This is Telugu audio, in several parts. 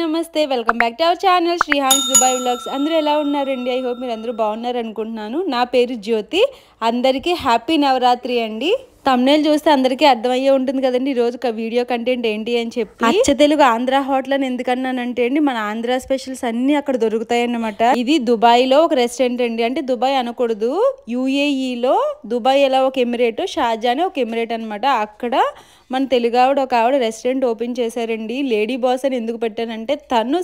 నమస్తే welcome back to our channel Srihans Dubai vlogs. అందరూ ఎలా ఉన్నారండి? ఐ హోప్ మీరు అందరూ బాగున్నారు అనుకుంటున్నాను. నా పేరు జ్యోతి. అందరికీ హ్యాపీ నవరాత్రి అండి. తమ్నేల్ చూస్తే అందరికీ అర్థమయ్యే ఉంటుంది కదండి ఈరోజు వీడియో కంటెంట్ ఏంటి అని చెప్పి. అచ్చ తెలుగు ఆంధ్ర హోటల్ అని ఎందుకన్నానంటే అండి, మన ఆంధ్ర స్పెషల్స్ అన్ని అక్కడ దొరుకుతాయి అన్నమాట. ఇది దుబాయ్ లో ఒక రెస్టారెంట్ అండి. అంటే దుబాయ్ అనకూడదు, యుఏఈలో దుబాయ్ ఎలా ఒక ఎమిరేట్, షార్జా అని ఒక ఎమిరేట్ అనమాట. అక్కడ మన తెలుగు ఒక ఆవిడ రెస్టారెంట్ ఓపెన్ చేశారండి. లేడీ బాస్ అని ఎందుకు పెట్టానంటే, తను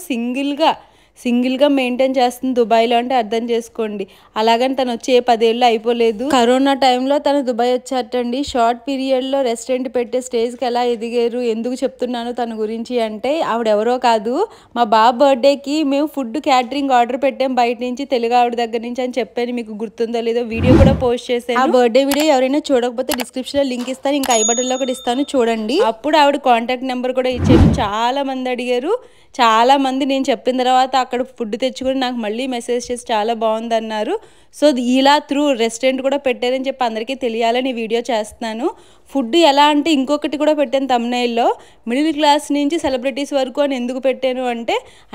సింగిల్గా మెయింటైన్ చేస్తుంది దుబాయ్లో. అంటే అర్థం చేసుకోండి. అలాగని తను వచ్చి 10 ఏళ్ళు అయిపోలేదు. కరోనా టైంలో తను దుబాయ్ వచ్చాటండి. షార్ట్ పీరియడ్లో రెస్టారెంట్ పెట్టే స్టేజ్కి ఎలా ఎదిగారు, ఎందుకు చెప్తున్నాను తన గురించి అంటే, ఆవిడెవరో కాదు, మా బాబు బర్త్డేకి మేము ఫుడ్ క్యాటరింగ్ ఆర్డర్ పెట్టాం బయట నుంచి, తెలుగు ఆవిడ దగ్గర నుంచి అని చెప్పాను. మీకు గుర్తుందో లేదో, వీడియో కూడా పోస్ట్ చేశాను. ఆ బర్త్డే వీడియో ఎవరైనా చూడకపోతే డిస్క్రిప్షన్లో లింక్ ఇస్తాను, ఇంకా ఐ బటన్లో కూడా ఇస్తాను, చూడండి. అప్పుడు ఆవిడ కాంటాక్ట్ నెంబర్ కూడా ఇచ్చాను. చాలా మంది అడిగారు. చాలా మంది నేను చెప్పిన తర్వాత అక్కడ ఫుడ్ తెచ్చుకొని నాకు మళ్ళీ మెసేజ్ చేసి చాలా బాగుంది అన్నారు. సో ఇలా త్రూ రెస్టారెంట్ కూడా పెట్టారని చెప్పి అందరికీ తెలియాలని వీడియో చేస్తున్నాను. ఫుడ్ ఎలా అంటే, ఇంకొకటి కూడా పెట్టాను తమ్నైల్లో, మిడిల్ క్లాస్ నుంచి సెలబ్రిటీస్ వరకు అని ఎందుకు పెట్టాను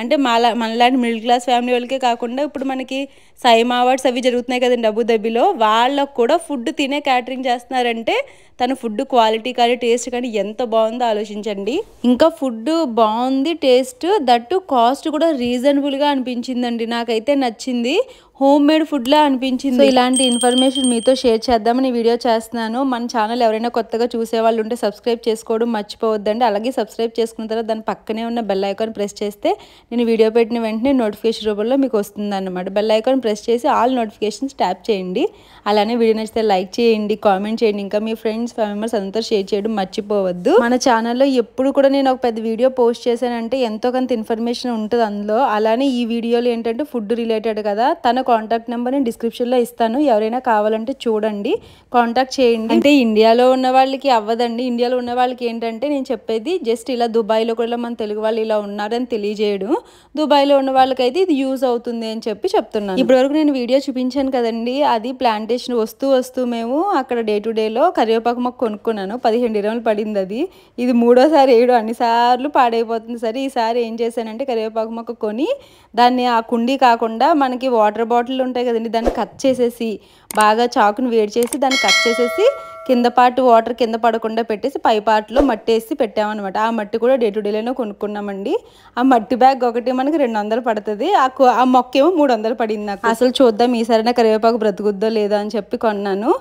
అంటే మనలాంటి మిడిల్ క్లాస్ ఫ్యామిలీ వాళ్ళకే కాకుండా ఇప్పుడు మనకి సైమా అవార్డ్స్ అవి జరుగుతున్నాయి కదండి అబుదాబిలో, వాళ్ళకు కూడా ఫుడ్ తినే క్యాటరింగ్ చేస్తున్నారంటే తన ఫుడ్ క్వాలిటీ కానీ టేస్ట్ కానీ ఎంత బాగుందో ఆలోచించండి. ఇంకా ఫుడ్ బాగుంది, టేస్ట్ దట్టు కాస్ట్ కూడా రీజనబుల్గా అనిపించిందండి. నాకైతే నచ్చింది. హోమ్ మేడ్ ఫుడ్లా అనిపించింది. సో ఇలాంటి ఇన్ఫర్మేషన్ మీతో షేర్ చేద్దామని వీడియో చేస్తున్నాను. మన ఛానల్ ఎవరైనా కొత్తగా చూసే వాళ్ళు ఉంటే సబ్స్క్రైబ్ చేసుకోవడం మర్చిపోవద్దండి. అలాగే సబ్స్క్రైబ్ చేసుకున్న తర్వాత దాని పక్కనే ఉన్న బెల్ ఐకాన్ ప్రెస్ చేస్తే నేను వీడియో పెట్టిన వెంటనే నోటిఫికేషన్ రూపంలో మీకు వస్తుంది అన్నమాట. బెల్ ఐకాన్ ప్రెస్ చేసి ఆల్ నోటిఫికేషన్స్ ట్యాప్ చేయండి. అలానే వీడియో నచ్చితే లైక్ చేయండి, కామెంట్ చేయండి, ఇంకా మీ ఫ్రెండ్స్ ఫ్యామిలీ మెంబర్స్ అంతా షేర్ చేయడం మర్చిపోవద్దు. మన ఛానల్లో ఎప్పుడు కూడా నేను ఒక పెద్ద వీడియో పోస్ట్ చేశానంటే ఎంతో కొంత ఇన్ఫర్మేషన్ ఉంటుంది అందులో. అలానే ఈ వీడియోలో ఏంటంటే ఫుడ్ రిలేటెడ్ కదా, తన కాంటాక్ట్ నెంబర్ నేను డిస్క్రిప్షన్లో ఇస్తాను, ఎవరైనా కావాలంటే చూడండి, కాంటాక్ట్ చేయండి. అంటే ఇండియాలో ఉన్న వాళ్ళకి అవ్వదండి. ఇండియాలో ఉన్న వాళ్ళకి ఏంటంటే నేను చెప్పేది జస్ట్ ఇలా దుబాయ్లో కూడా మన తెలుగు వాళ్ళు ఇలా ఉన్నారని తెలియజేయడం, దుబాయ్లో ఉన్న వాళ్ళకైతే ఇది యూజ్ అవుతుంది అని చెప్పి చెప్తున్నాను. ఇప్పటివరకు నేను వీడియో చూపించాను కదండి, అది ప్లాంటేషన్ వస్తూ మేము అక్కడ డే టు డేలో కరివేపాకు మొక్క కొనుక్కున్నాను. 15 dirhams పడింది అది. ఇది 3వ సారి వేయడం, అన్నిసార్లు పాడైపోతుంది. సరే ఈసారి ఏం చేశానంటే కరివేపాకు మొక్క కొని దాన్ని ఆ కుండీ కాకుండా మనకి వాటర్ బాటిల్ ఉంటాయి కదండి, దాన్ని కట్ చేసేసి బాగా చాకుని వేడి చేసి దాన్ని కట్ చేసేసి కింద పార్ట్ వాటర్ కింద పడకుండా పెట్టేసి పై పార్ట్లో మట్టి వేసి పెట్టామన్నమాట. ఆ మట్టి కూడా డే టు డేలోనే కొనుక్కున్నామండి. ఆ మట్టి బ్యాగ్ ఒకటి మనకి 200 పడుతుంది. ఆ మొక్క ఏమో 300 పడింది నాకు. అసలు చూద్దాం ఈసారి కరివేపాకు బ్రతుకుద్దో లేదో అని చెప్పి కొన్నాను.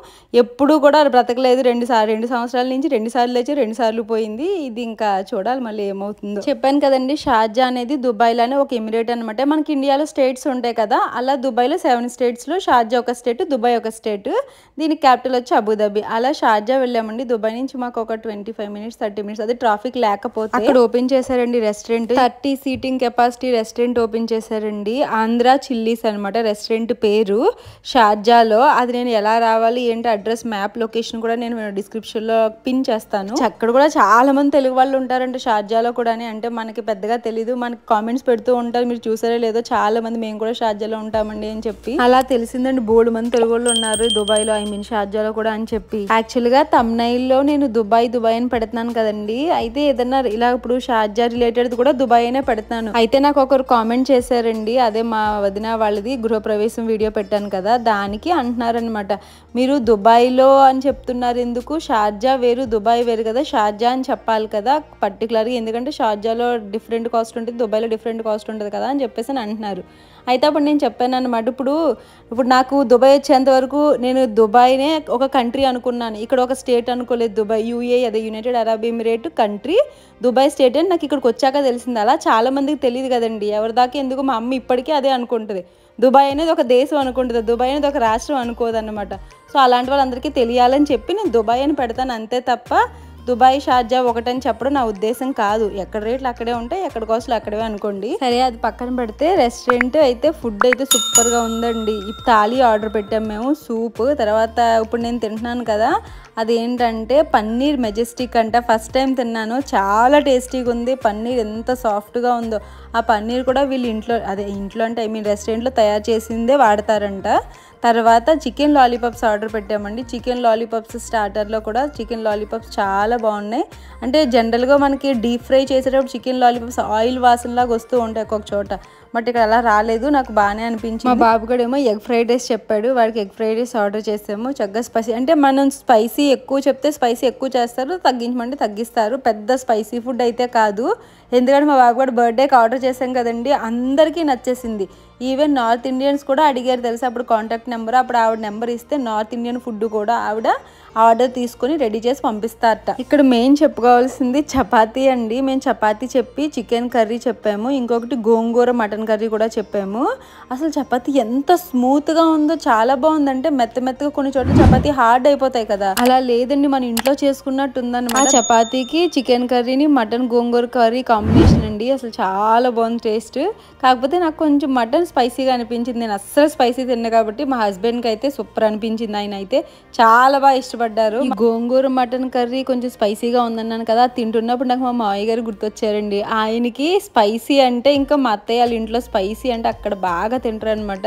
ఎప్పుడు కూడా బ్రతకలేదు. 2 సంవత్సరాల నుంచి 2 సార్లు లేచి 2 సార్లు పోయింది. ఇది ఇంకా చూడాలి మళ్ళీ ఏమవుతుందో. చెప్పాను కదండి, షార్జా అనేది దుబాయ్లోనే ఒక ఎమిరేట్ అనమాట. మనకి ఇండియాలో స్టేట్స్ ఉంటాయి కదా, అలా దుబాయ్లో 7 స్టేట్స్లో షార్జా ఒక స్టేట్, దుబాయ్ ఒక స్టేట్. దీనికి క్యాపిటల్ వచ్చి అబుదాబి. అలా షార్జా వెళ్ళామండి. దుబాయ్ నుంచి మాకు ఒక 25 minutes 30 minutes, అది ట్రాఫిక్ లేకపోతే. అక్కడ ఓపెన్ చేశారండి restaurant. 30 seating capacity restaurant open చేశారండి. ఆంధ్ర చిల్లీస్ అనమాట రెస్టారెంట్ పేరు, షార్జాలో. అది నేను ఎలా రావాలి ఏంటి అడ్రస్ మ్యాప్ లొకేషన్ కూడా నేను డిస్క్రిప్షన్లో పిన్ చేస్తాను. అక్కడ కూడా చాలా మంది తెలుగు వాళ్ళు ఉంటారంటే షార్జాలో కూడా. అంటే మనకి పెద్దగా తెలీదు, మనకి కామెంట్స్ పెడుతూ ఉంటారు, మీరు చూసారో లేదో, చాలా మంది మేము కూడా షార్జాలో ఉంటామండి అని చెప్పి. అలా తెలిసిందండి, బోల్డ్ మంది తెలుగు వాళ్ళు ఉన్నారు దుబాయ్లో, ఐ మీన్ షార్జాలో కూడా అని చెప్పి. యాక్చువల్గా తమ్నైల్లో నేను దుబాయ్ అని పెడుతున్నాను కదండి, అయితే ఏదన్నా ఇలా ఇప్పుడు షార్జా రిలేటెడ్ కూడా దుబాయ్ అనే పెడతాను. అయితే నాకు ఒకరు కామెంట్ చేశారండి, అదే మా వదిన వాళ్ళది గృహప్రవేశం వీడియో పెట్టాను కదా, దానికి అంటున్నారనమాట, మీరు దుబాయ్లో అని చెప్తున్నారు ఎందుకు, షార్జా వేరు దుబాయ్ వేరు కదా, షార్జా అని చెప్పాలి కదా పర్టికులర్గా, ఎందుకంటే షార్జాలో డిఫరెంట్ కాస్ట్ ఉంటుంది, దుబాయ్లో డిఫరెంట్ కాస్ట్ ఉంటుంది కదా అని చెప్పేసి అని అంటున్నారు. అయితే అప్పుడు నేను చెప్పాను అనమాట, ఇప్పుడు నాకు దుబాయ్ వచ్చేంత వరకు నేను దుబాయ్నే ఒక కంట్రీ అనుకున్నాను, ఇక్కడ ఒక స్టేట్ అనుకోలేదు. దుబాయ్ యుఏ, అదే United Arab emirate country, Dubai state అని నాకు ఇక్కడికి వచ్చాక తెలిసింది. అలా చాలా మందికి తెలియదు కదండి, ఎవరిదాకా ఎందుకు, మా అమ్మ ఇప్పటికీ అదే అనుకుంటుంది, దుబాయ్ అనేది ఒక దేశం అనుకుంటుంది, దుబాయ్ అనేది ఒక రాష్ట్రం అనుకోదన్నమాట. సో అలాంటి వాళ్ళందరికీ తెలియాలని చెప్పి నేను దుబాయ్ అని పెడతాను అంతే తప్ప దుబాయ్ షార్జా ఒకటని చెప్పడం నా ఉద్దేశం కాదు. ఎక్కడ రేట్లు అక్కడే ఉంటాయి, ఎక్కడ కాస్ట్లు అక్కడే అనుకోండి. సరే అది పక్కన పెడితే రెస్టారెంట్ అయితే ఫుడ్ అయితే సూపర్గా ఉందండి. ఈ థాలీ ఆర్డర్ పెట్టాము మేము, సూప్. తర్వాత ఇప్పుడు నేను తింటున్నాను కదా, అదేంటంటే పన్నీర్ మెజెస్టిక్ అంట. ఫస్ట్ టైం తిన్నాను, చాలా టేస్టీగా ఉంది. పన్నీర్ ఎంత సాఫ్ట్గా ఉందో. ఆ పన్నీర్ కూడా వీళ్ళు ఇంట్లో అంటే రెస్టారెంట్లో తయారు చేసిందే వాడతారంట. తర్వాత చికెన్ లాలీపాప్స్ ఆర్డర్ పెట్టామండి. చికెన్ లాలీపాప్స్ స్టార్టర్లో కూడా చికెన్ లాలీపాప్స్ చాలా బాగున్నాయి. అంటే జనరల్గా మనకి డీప్ ఫ్రై చేసేటప్పుడు చికెన్ లాలీపాప్స్ ఆయిల్ వాసనలాగా వస్తూ ఉంటాయి ఒక్కొక్క చోట, బట్ ఇక్కడ అలా రాలేదు, నాకు బాగానే అనిపించింది. మా బాబు కూడా ఏమో ఎగ్ ఫ్రైడ్ రైస్ చెప్పాడు, వాడికి ఎగ్ ఫ్రైడ్ రైస్ ఆర్డర్ చేసాము. చక్కగా స్పైసీ అంటే మనం స్పైసీ ఎక్కువ చెప్తే స్పైసీ ఎక్కువ చేస్తారు, తగ్గించమంటే తగ్గిస్తారు. పెద్ద స్పైసీ ఫుడ్ అయితే కాదు, ఎందుకంటే మా బాబు కూడా బర్త్డేకి ఆర్డర్ చేసాం కదండి, అందరికీ నచ్చేసింది. ఈవెన్ నార్త్ ఇండియన్స్ కూడా అడిగారు తెలుసు. అప్పుడు కాంటాక్ట్ నెంబర్, అప్పుడు ఆవిడ నెంబర్ ఇస్తే నార్త్ ఇండియన్ ఫుడ్ కూడా ఆవిడ ఆర్డర్ తీసుకొని రెడీ చేసి పంపిస్తారట. ఇక్కడ మెయిన్ చెప్పుకోవాల్సింది చపాతీ అండి. మేము చపాతీ చెప్పి చికెన్ కర్రీ చెప్పాము, ఇంకొకటి గోంగూర మటన్ కర్రీ కూడా చెప్పాము. అసలు చపాతీ ఎంత స్మూత్గా ఉందో, చాలా బాగుందంటే మెత్తగా కొన్ని చోట్ల చపాతీ హార్డ్ అయిపోతాయి కదా, అలా లేదండి, మన ఇంట్లో చేసుకున్నట్టు ఉందన్నమాట. చపాతీకి చికెన్ కర్రీని మటన్ గోంగూర కర్రీ కాంబినేషన్ అండి, అసలు చాలా బాగుంది టేస్ట్. కాకపోతే నాకు కొంచెం మటన్ స్పైసీగా అనిపించింది, నేను అస్సలు స్పైసీ తిన్నా కాబట్టి. మా హస్బెండ్కి అయితే సూపర్ అనిపించింది, ఆయన అయితే చాలా బాగా ఇష్టపడ్డారు. ఈ గోంగూర మటన్ కర్రీ కొంచెం స్పైసీగా ఉందన్నాను కదా, తింటున్నప్పుడు నాకు మా మావయ్య గారు గుర్తొచ్చారండి. ఆయనకి స్పైసీ అంటే ఇంకా మా అత్తయ్య వాళ్ళ ఇంట్లో స్పైసీ అంటే అక్కడ బాగా తింటారు అనమాట.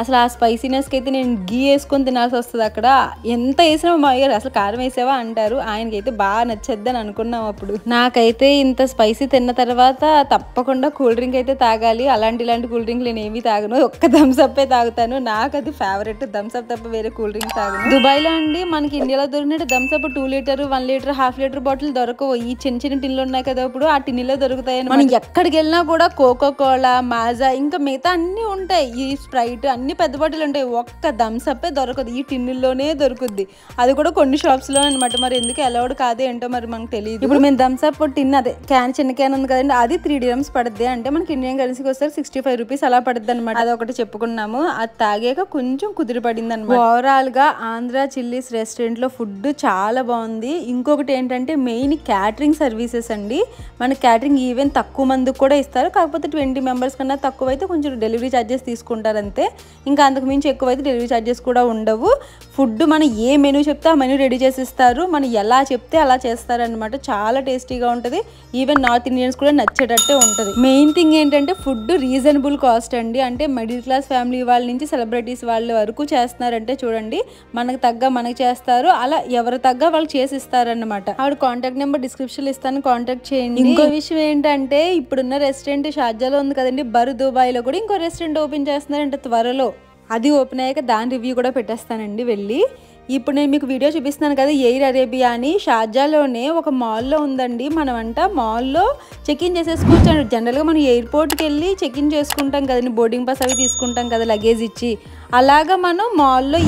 అసలు ఆ స్పైసీనెస్కి అయితే నేను గీ వేసుకొని తినాల్సి వస్తుంది. అక్కడ ఎంత వేసినా మా మావయ్య గారు అసలు కారం వేసావా అంటారు. ఆయనకైతే బాగా నచ్చద్దు అని అనుకున్నాం అప్పుడు. నాకైతే ఇంత స్పైసీ తిన్న తర్వాత తప్పకుండా కూల్ డ్రింక్ అయితే తాగాలి. ఇలాంటి కూల్ డ్రింక్ నేను ఏమీ తాగను, ఒక్క థమ్స్అప్ తాగుతాను. నాకు అది ఫేవరెట్, థమ్స్అప్ తప్ప వేరే కూల్ డ్రింక్ తాగను. దుబాయ్లో అండి మనకి ఇండియాలో దొరికినట్టు Thums Up 2 litre 1 litre half litre bottle దొరకవు. ఈ చిన్న టిన్లు ఉన్నాయి కదా, ఇప్పుడు ఆ టిన్నులో దొరుకుతాయి. మనం ఎక్కడికి వెళ్ళినా కూడా కోకో కోలా, మాజా, ఇంకా మిగతా అన్ని ఉంటాయి, ఈ స్ప్రైట్ అన్ని పెద్ద బాటిల్ ఉంటాయి. ఒక్క థమ్స్అప్ దొరకదు, ఈ టిన్నుల్లోనే దొరుకుద్ది. అది కూడా కొన్ని షాప్స్ లో అనమాట. మరి ఎందుకు అలౌడ్ కాదు ఏంటో మరి మనకు తెలియదు. ఇప్పుడు మేము థమ్స్అప్ టిన్ అదే చిన్న క్యాన్ ఉంది కదండి, అది 3 dirhams పడుద్ది. అంటే మనకి ఇండియన్ కరెన్సీకి వస్తే 65 రూపీస్ అలా పడుద్ది అనమాట. అదొకటి చెప్పుకున్నాము. అది తాగాక కొంచెం కుదిరి పడింది అనమాట. ఓవరాల్ గా ఆంధ్ర చిల్లీస్ రెస్టారెంట్ లో ఫుడ్ చాలా బాగుంది. ఇంకొకటి ఏంటంటే మెయిన్ క్యాటరింగ్ సర్వీసెస్ అండి. మన క్యాటరింగ్ ఈవెన్ తక్కువ మందికి కూడా ఇస్తారు, కాకపోతే 20 members కన్నా తక్కువ అయితే కొంచెం డెలివరీ ఛార్జెస్ తీసుకుంటారు అంతే. ఇంకా అంతకు మించి ఎక్కువ అయితే డెలివరీ ఛార్జెస్ కూడా ఉండవు. ఫుడ్ మనం ఏ మెనూ చెప్తే ఆ మెనూ రెడీ చేసి ఇస్తారు, మనం ఎలా చెప్తే అలా చేస్తారనమాట. చాలా టేస్టీగా ఉంటుంది. ఈవెన్ నార్త్ ఇండియన్స్ కూడా నచ్చేటట్టే ఉంటుంది. మెయిన్ థింగ్ ఏంటంటే ఫుడ్ రీజనబుల్ కాస్ట్ అండి. అంటే మిడిల్ క్లాస్ ఫ్యామిలీ వాళ్ళ నుంచి సెలబ్రిటీస్ వాళ్ళ వరకు చేస్తున్నారంటే చూడండి, మనకు తగ్గ మనకి చేస్తారు, అలా ఎవరు తగ్గ వాళ్ళు చేసి ఇస్తారన్నమాట. ఆవిడ కాంటాక్ట్ నెంబర్ డిస్క్రిప్షన్ ఇస్తాను, కాంటాక్ట్ చేయండి. ఇంకో విషయం ఏంటంటే ఇప్పుడున్న రెస్టారెంట్ షార్జాలో ఉంది కదండి, బరు దుబాయ్లో కూడా ఇంకో రెస్టారెంట్ ఓపెన్ చేస్తున్నారంటే త్వరలో. అది ఓపెన్ అయ్యాక దాని రివ్యూ కూడా పెట్టేస్తానండి వెళ్ళి. ఇప్పుడు నేను మీకు వీడియో చూపిస్తున్నాను కదా, ఎయిర్ అరేబియా అని షార్జాలోనే ఒక మాల్లో ఉందండి. మనమంట మాల్లో చెక్ ఇన్ చేసేసుకోవచ్చు. జనరల్గా మనం ఎయిర్పోర్ట్కి వెళ్ళి చెక్ ఇన్ చేసుకుంటాం కదండి, బోర్డింగ్ పాస్ అవి తీసుకుంటాం కదా లగేజ్ ఇచ్చి, అలాగా మనం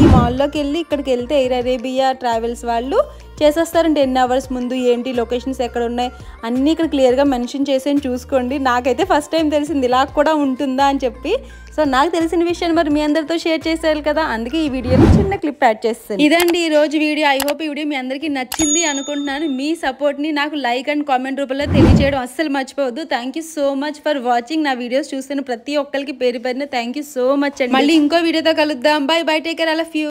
ఈ మాల్లోకి వెళ్ళి ఇక్కడికి వెళ్తే ఎయిర్ అరేబియా ట్రావెల్స్ వాళ్ళు చేసేస్తారంటే 10 hours ముందు ఏంటి లొకేషన్స్ ఎక్కడ ఉన్నాయి అన్నీ ఇక్కడ క్లియర్గా మెన్షన్ చేసి చూసుకోండి. నాకైతే ఫస్ట్ టైం తెలిసింది ఇలా కూడా ఉంటుందా అని చెప్పి. సో నాకు తెలిసిన విషయాన్ని మరి మీ అందరితో షేర్ చేసేయాలి కదా, అందుకే ఈ వీడియోలో చిన్న క్లిప్ యాడ్ చేస్తాను. ఇదండి ఈ రోజు వీడియో. ఐ హోప్ ఈ వీడియో మీ అందరికీ నచ్చింది అనుకుంటున్నాను. మీ సపోర్ట్ని నాకు లైక్ అండ్ కామెంట్ రూపంలో తెలియజేయడం అస్సలు మర్చిపోవద్దు. Thank you so much for watching. నా వీడియోస్ చూస్తున్న ప్రతి ఒక్కరికి పేరు పేరున థ్యాంక్ యూ సో మచ్ అండి. మళ్ళీ ఇంకో వీడియోతో కలుద్దాం. By by, take care, I love you.